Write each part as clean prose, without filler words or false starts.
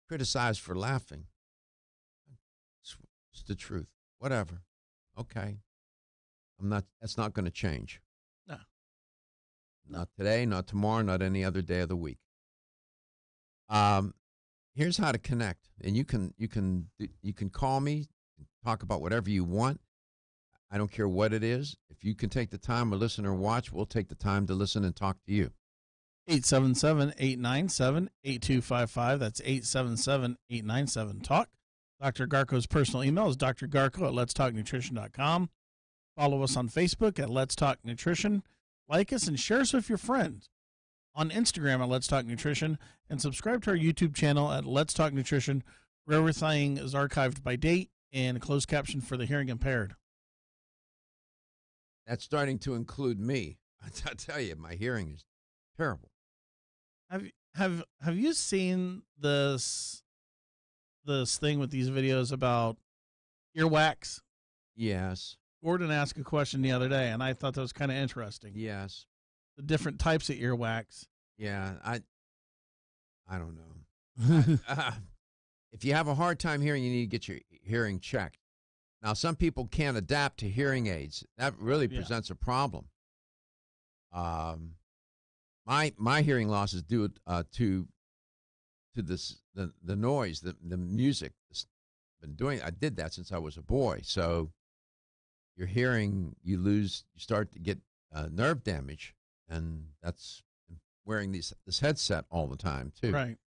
criticized for laughing. It's the truth. Whatever. Okay. That's not going to change. No. Not today, not tomorrow, not any other day of the week. Here's how to connect. And you can call me, talk about whatever you want. I don't care what it is. If you can take the time to listen or watch, we'll take the time to listen and talk to you. 877-897-8255. That's 877-897-TALK. Dr. Garko's personal email is drgarko@letstalknutrition.com. Follow us on Facebook at Let's Talk Nutrition. Like us and share us with your friends. On Instagram at Let's Talk Nutrition. And subscribe to our YouTube channel at Let's Talk Nutrition, where everything is archived by date and a closed caption for the hearing impaired. That's starting to include me. I tell you, my hearing is terrible. Have you seen this thing with these videos about earwax? Yes. Gordon asked a question the other day, and I thought that was kind of interesting. Yes. The different types of earwax. Yeah, I don't know. If you have a hard time hearing, you need to get your hearing checked. Now, some people can't adapt to hearing aids. That really presents a problem. My hearing loss is due to this the noise, the music. I did that since I was a boy. So your hearing, you start to get nerve damage, and that's wearing this headset all the time too. Right.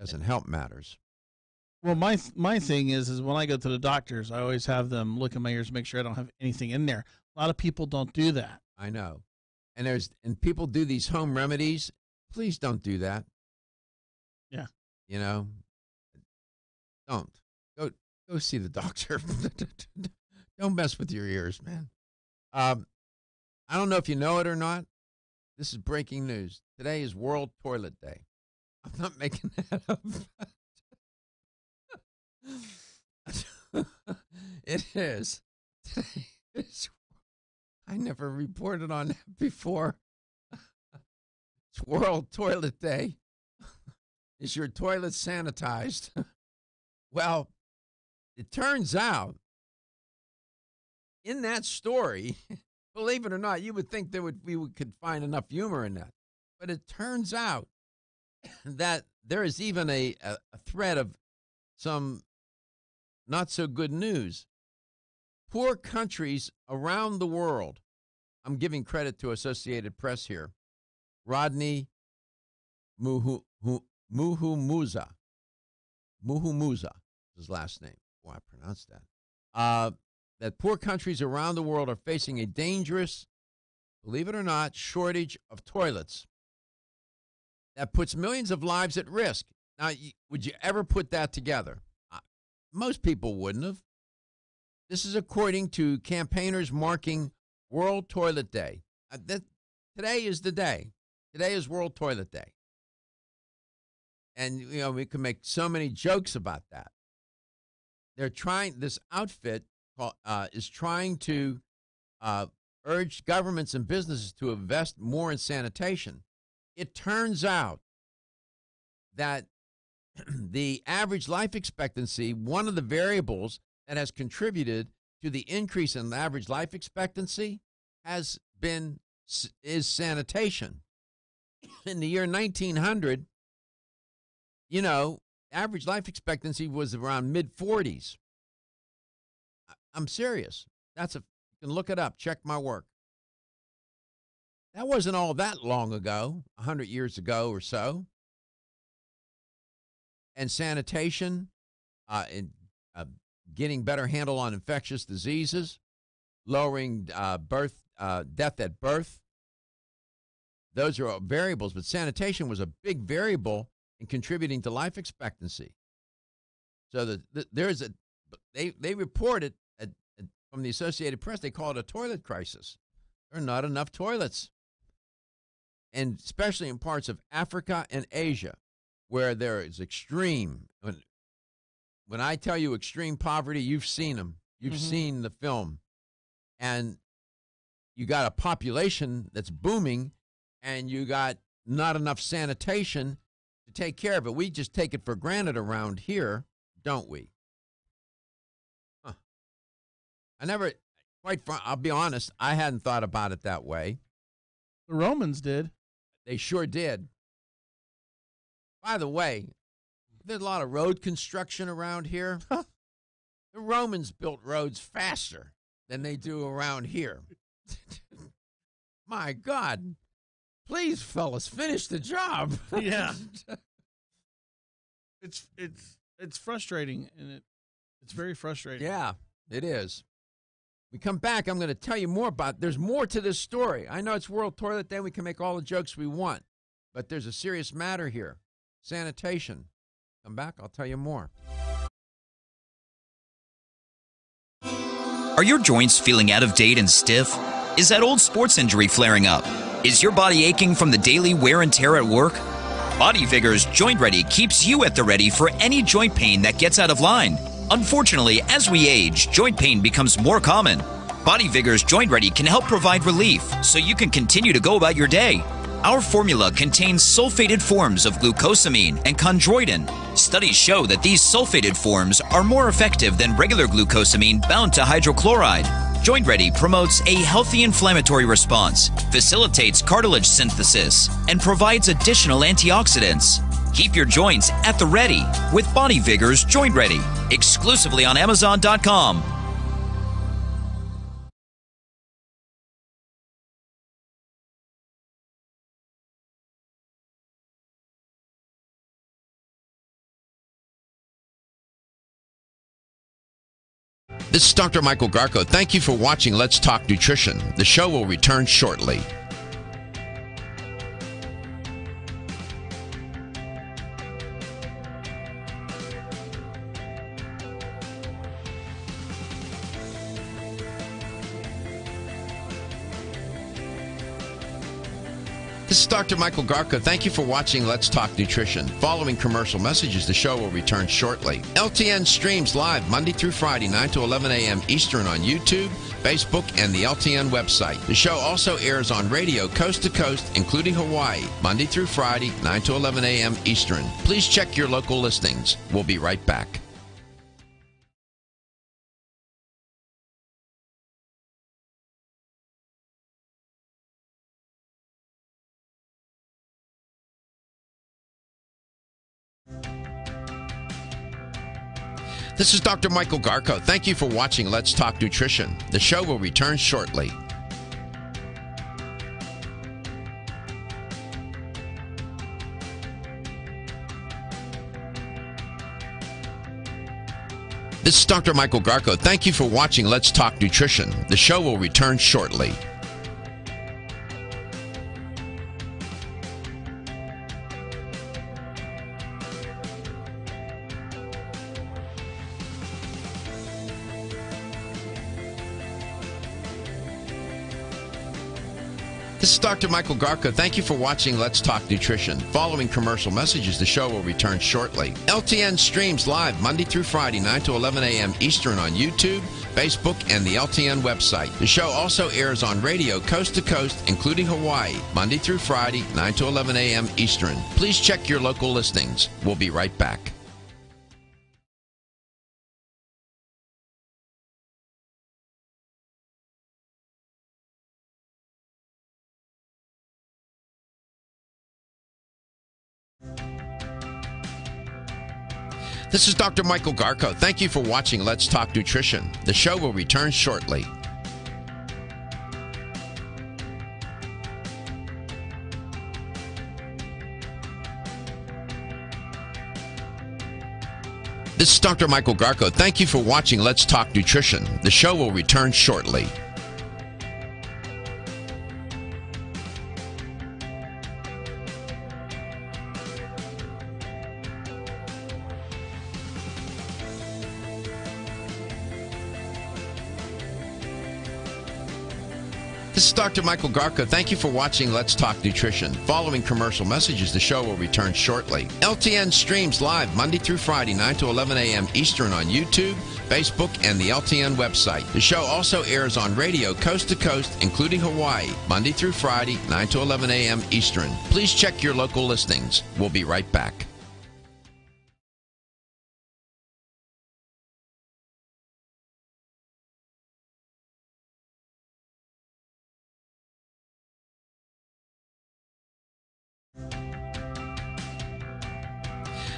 Doesn't help matters. Well, my thing is when I go to the doctors, I always have them look at my ears, make sure I don't have anything in there. A lot of people don't do that. I know. And people do these home remedies. Please don't do that. Yeah. You know, don't. Go see the doctor. Don't mess with your ears, man. I don't know if you know it or not. This is breaking news. Today is World Toilet Day. I'm not making that up. It is. Today is. I never reported on that before. It's World Toilet Day. Is your toilet sanitized? Well, it turns out in that story, believe it or not, you would think we could find enough humor in that. But it turns out that there is even a thread of some not so good news. Poor countries around the world, I'm giving credit to Associated Press here, Rodney Muhumuza is his last name. Oh, I pronounced that. That poor countries around the world are facing a dangerous, believe it or not, shortage of toilets that puts millions of lives at risk. Now, would you ever put that together? Most people wouldn't have. This is according to campaigners marking World Toilet Day. Today is the day. Today is World Toilet Day. And, we can make so many jokes about that. This outfit is trying to urge governments and businesses to invest more in sanitation. It turns out that the average life expectancy, one of the variables that has contributed to the increase in average life expectancy is sanitation. In the year 1900, average life expectancy was around mid-40s. I'm serious. You can look it up. Check my work. That wasn't all that long ago, 100 years ago or so. And sanitation, getting better handle on infectious diseases, lowering death at birth. Those are all variables, but sanitation was a big variable in contributing to life expectancy. So they reported from the Associated Press, they call it a toilet crisis. There are not enough toilets. And especially in parts of Africa and Asia, where there is extreme. When I tell you extreme poverty, you've seen them. You've seen the film. And you got a population that's booming, and you got not enough sanitation to take care of it. We just take it for granted around here, don't we? Huh. I'll be honest, I hadn't thought about it that way. The Romans did. They sure did. By the way, there's a lot of road construction around here. The Romans built roads faster than they do around here. My God. Please, fellas, finish the job. Yeah. It's frustrating, and it's very frustrating. Yeah, it is. We come back, I'm going to tell you more about, there's more to this story. I know it's World Toilet Day. We can make all the jokes we want, but there's a serious matter here. Sanitation. Come back, I'll tell you more. Are your joints feeling out of date and stiff? Is that old sports injury flaring up? Is your body aching from the daily wear and tear at work? Body Vigor's Joint Ready keeps you at the ready for any joint pain that gets out of line. Unfortunately, as we age, joint pain becomes more common. Body Vigor's Joint Ready can help provide relief so you can continue to go about your day. Our formula contains sulfated forms of glucosamine and chondroitin. Studies show that these sulfated forms are more effective than regular glucosamine bound to hydrochloride. Joint Ready promotes a healthy inflammatory response, facilitates cartilage synthesis, and provides additional antioxidants. Keep your joints at the ready with Body Vigor's Joint Ready, exclusively on Amazon.com. This is Dr. Michael Garko. Thank you for watching Let's Talk Nutrition. The show will return shortly. This is Dr. Michael Garko. Thank you for watching Let's Talk Nutrition. Following commercial messages, the show will return shortly. LTN streams live Monday through Friday, 9 to 11 a.m. Eastern on YouTube, Facebook, and the LTN website. The show also airs on radio coast to coast, including Hawaii, Monday through Friday, 9 to 11 a.m. Eastern. Please check your local listings. We'll be right back. This is Dr. Michael Garko. Thank you for watching Let's Talk Nutrition. The show will return shortly. This is Dr. Michael Garko. Thank you for watching Let's Talk Nutrition. The show will return shortly. This is Dr. Michael Garko. Thank you for watching Let's Talk Nutrition. Following commercial messages, the show will return shortly. LTN streams live Monday through Friday, 9 to 11 a.m. Eastern on YouTube, Facebook, and the LTN website. The show also airs on radio coast to coast, including Hawaii, Monday through Friday, 9 to 11 a.m. Eastern. Please check your local listings. We'll be right back. This is Dr. Michael Garko. Thank you for watching Let's Talk Nutrition. The show will return shortly. This is Dr. Michael Garko. Thank you for watching Let's Talk Nutrition. The show will return shortly. This This is Dr. Michael Garko. Thank you for watching Let's Talk Nutrition. Following commercial messages, the show will return shortly. LTN streams live Monday through Friday, 9 to 11 a.m. Eastern on YouTube, Facebook, and the LTN website. The show also airs on radio coast to coast, including Hawaii, Monday through Friday, 9 to 11 a.m. Eastern. Please check your local listings. We'll be right back.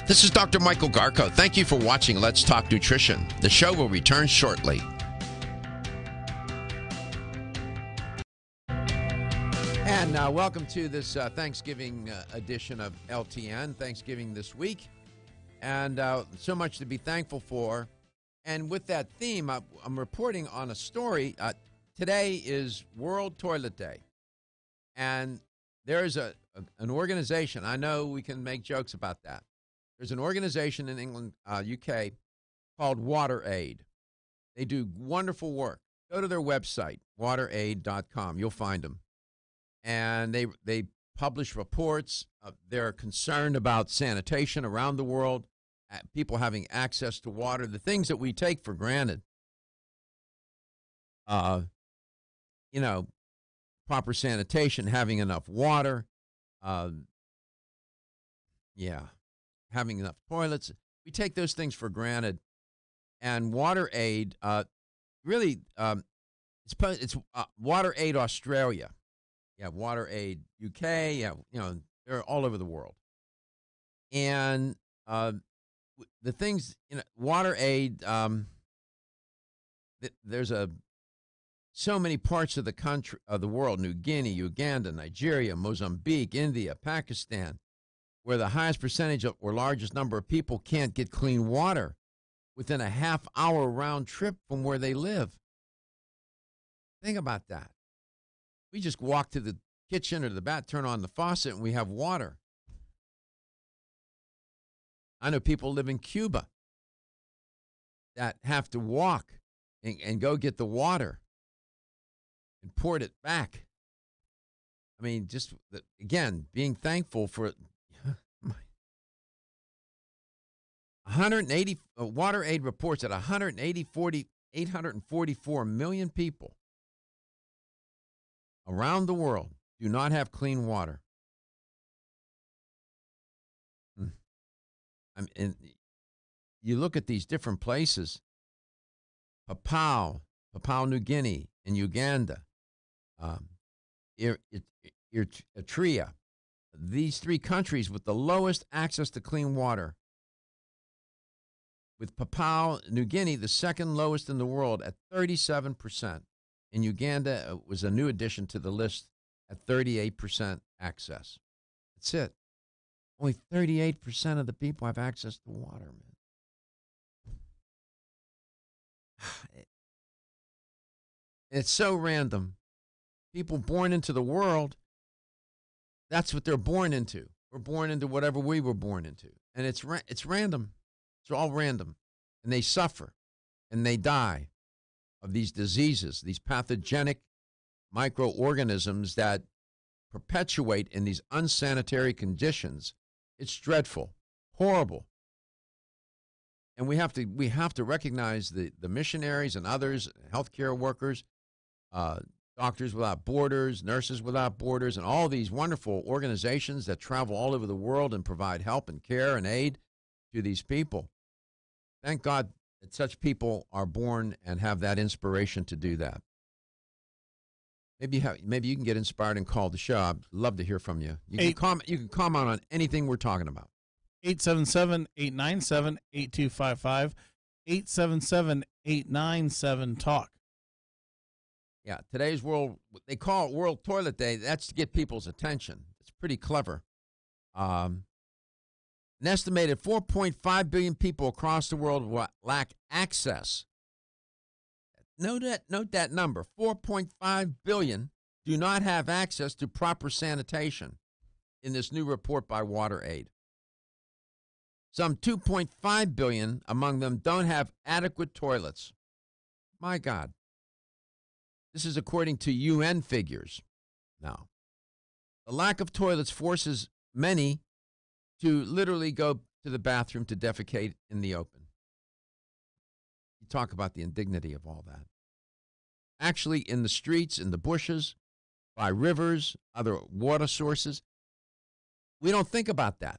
This is Dr. Michael Garko. Thank you for watching Let's Talk Nutrition. The show will return shortly. And welcome to this Thanksgiving edition of LTN, Thanksgiving this week. And so much to be thankful for. And with that theme, I'm reporting on a story. Today is World Toilet Day. And there's an organization. I know we can make jokes about that. There's an organization in England, UK, called WaterAid. They do wonderful work. Go to their website, wateraid.com. You'll find them. And they publish reports. They're concerned about sanitation around the world, people having access to water, the things that we take for granted. Proper sanitation, having enough water. Having enough toilets. We take those things for granted. And WaterAid, it's WaterAid Australia. Yeah, WaterAid UK. Yeah, they're all over the world. And the things, WaterAid, there's so many parts of the country, of the world, New Guinea, Uganda, Nigeria, Mozambique, India, Pakistan, where the highest percentage or largest number of people can't get clean water within a half-hour round trip from where they live. Think about that. We just walk to the kitchen or the bath, turn on the faucet, and we have water. I know people live in Cuba that have to walk and go get the water and port it back. I mean, again, being thankful for 180. WaterAid reports that 844 million people around the world do not have clean water. And you look at these different places, Papua New Guinea, and Uganda, Eritrea, these three countries with the lowest access to clean water. With Papua New Guinea, the second lowest in the world at 37%. In Uganda, it was a new addition to the list at 38% access. That's it. Only 38% of the people have access to water, man. It's so random. People born into the world, that's what they're born into. We're born into whatever we were born into. And it's random. It's all random. And they suffer and they die of these diseases, these pathogenic microorganisms that perpetuate in these unsanitary conditions. It's dreadful, horrible. And we have to recognize the missionaries and others, healthcare workers, Doctors Without Borders, Nurses Without Borders, and all these wonderful organizations that travel all over the world and provide help and care and aid to these people. Thank God that such people are born and have that inspiration to do that. Maybe you can get inspired and call the show. I'd love to hear from you. You can comment on anything we're talking about. 877-897-8255, 877-897-TALK. Yeah, today's they call it World Toilet Day. That's to get people's attention. It's pretty clever. An estimated 4.5 billion people across the world lack access. Note that number. 4.5 billion do not have access to proper sanitation in this new report by WaterAid. Some 2.5 billion among them don't have adequate toilets. My God. This is according to UN figures. Now, the lack of toilets forces many to literally go to the bathroom to defecate in the open. You talk about the indignity of all that. Actually, in the streets, in the bushes, by rivers, other water sources, we don't think about that.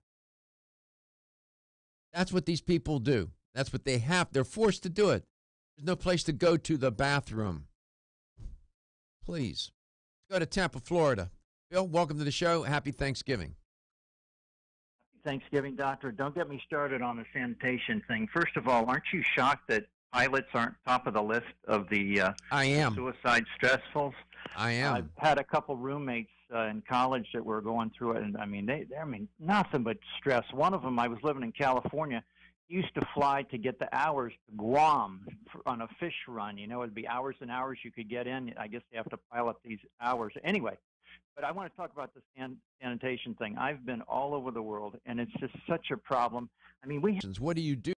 That's what these people do. That's what they have. They're forced to do it. There's no place to go to the bathroom. Please. Let's go to Tampa, Florida. Bill, welcome to the show. Happy Thanksgiving. Thanksgiving, Doctor. Don't get me started on the sanitation thing. First of all, aren't you shocked that pilots aren't top of the list of the I am. suicide stressfuls? I am. I've had a couple roommates in college that were going through it, and they nothing but stress. One of them, I was living in California. He used to fly to get the hours to Guam on a fish run. You know, it'd be hours and hours you could get in. I guess they have to pilot these hours. Anyway, but I want to talk about the sanitation thing. I've been all over the world, and it's just such a problem. I mean, What do you do?